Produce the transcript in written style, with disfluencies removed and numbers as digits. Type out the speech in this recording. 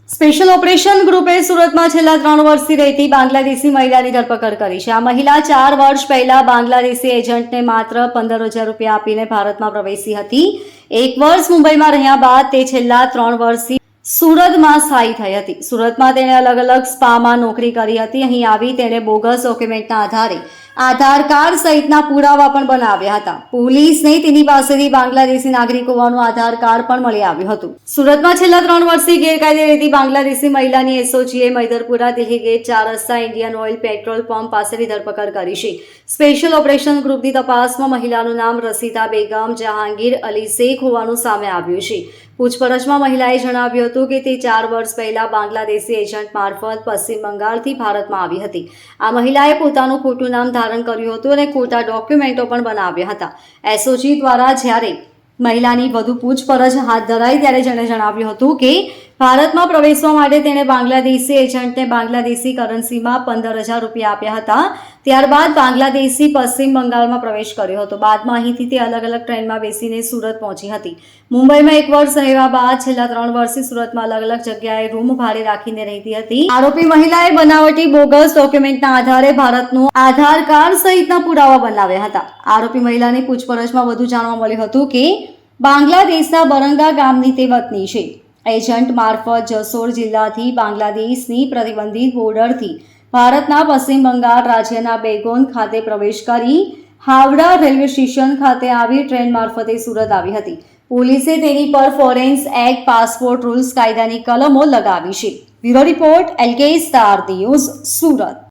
Special operation ગ્રુપે સુરતમાં છેલ્લા 3 વર્ષથી રહેતી બાંગ્લાદેશી મહિલાની ધરપકડ કરી છે. આ મહિલા 4 વર્ષ પહેલા બાંગ્લાદેશી એજન્ટને માત્ર 15,000 રૂપિયા આપીને ભારતમાં પ્રવેશી હતી. 1 વર્ષ મુંબઈમાં રહ્યા બાદ તે છેલ્લા 3 વર્ષથી સુરતમાં સ્થાયી થઈ હતી. સુરતમાં તેણે અલગ અલગ સ્પામાં નોકરી કરી હતી. અહીં આવી તેણે બોગસ ડોક્યુમેન્ટના આધારે આધાર કાર્ડ સહિતના પુરાવા પણ બનાવ્યા હતા. પોલીસને તેની પાસેથી બાંગ્લાદેશી નાગરિક હોવાનું આધાર કાર્ડ પણ મળી આવ્યું હતું. સુરતમાં છેલ્લા 3 વર્ષથી ગેરકાયદે રહેતી બાંગ્લાદેશી મહિલાની એસઓજીએ મૈદરપુરા દિલ્હી ગેટ 4 રસ્તા ઇન્ડિયન ઓઇલ પેટ્રોલ પંપ પાસેથી ધરપકડ કરી છે. સ્પેશિયલ ઓપરેશન ગ્રુપની તપાસમાં મહિલાનું નામ રસીદા બેગમ જહાંગીર અલી શેખ હોવાનું સામે આવ્યું છે. પૂછપરછમાં મહિલાએ જણાવ્યું હતું કે તે 4 વર્ષ પહેલા બાંગ્લાદેશી એજન્ટ મારફત પશ્ચિમ બંગાળથી ભારતમાં આવી હતી. આ મહિલાએ પોતાનું ખોટું નામ ધારણ કર્યું હતું અને ખોટા ડોક્યુમેન્ટો પણ બનાવ્યા હતા. એસઓજી દ્વારા જ્યારે મહિલાની વધુ પૂછપરછ હાથ ધરાઈ ત્યારે જેણે જણાવ્યું હતું કે ભારતમાં પ્રવેશવા માટે તેણે બાંગ્લાદેશી એજન્ટને બાંગ્લાદેશી કરન્સીમાં 15,000 રૂપિયા આપ્યા હતા. ત્યારબાદ બાંગ્લાદેશી પશ્ચિમ બંગાળમાં પ્રવેશ કર્યો હતો. બાદમાં અહીંથી તે અલગ અલગ ટ્રેનમાં બેસીને સુરત પહોંચી હતી. મુંબઈમાં 1 વર્ષ રહેવા બાદ છેલ્લા 3 વર્ષથી સુરતમાં અલગ અલગ જગ્યાએ રૂમ ભાડે રાખીને રહેતી હતી. આરોપી મહિલાએ બનાવટી બોગસ ડોક્યુમેન્ટના આધારે ભારતનું આધાર કાર્ડ સહિતના પુરાવા બનાવ્યા હતા. આરોપી મહિલાની પૂછપરછમાં વધુ જાણવા મળ્યું હતું કે બાંગ્લાદેશના બરંગા ગામની તે વતની છે. એજન્ટ મારફત જસોર જિલ્લાથી બાંગ્લાદેશની પ્રતિબંધિત બોર્ડરથી ભારતના પશ્ચિમ બંગાળ રાજ્યના બેગોન ખાતે પ્રવેશ કરી હાવડા રેલવે સ્ટેશન ખાતે આવી ટ્રેન મારફતે સુરત આવી હતી. પોલીસે તેની પર ફોરેન્સ એક્ટ, પાસપોર્ટ રૂલ્સ કાયદાની કલમો લગાવી છે. Bureau report, LK star news, Surat.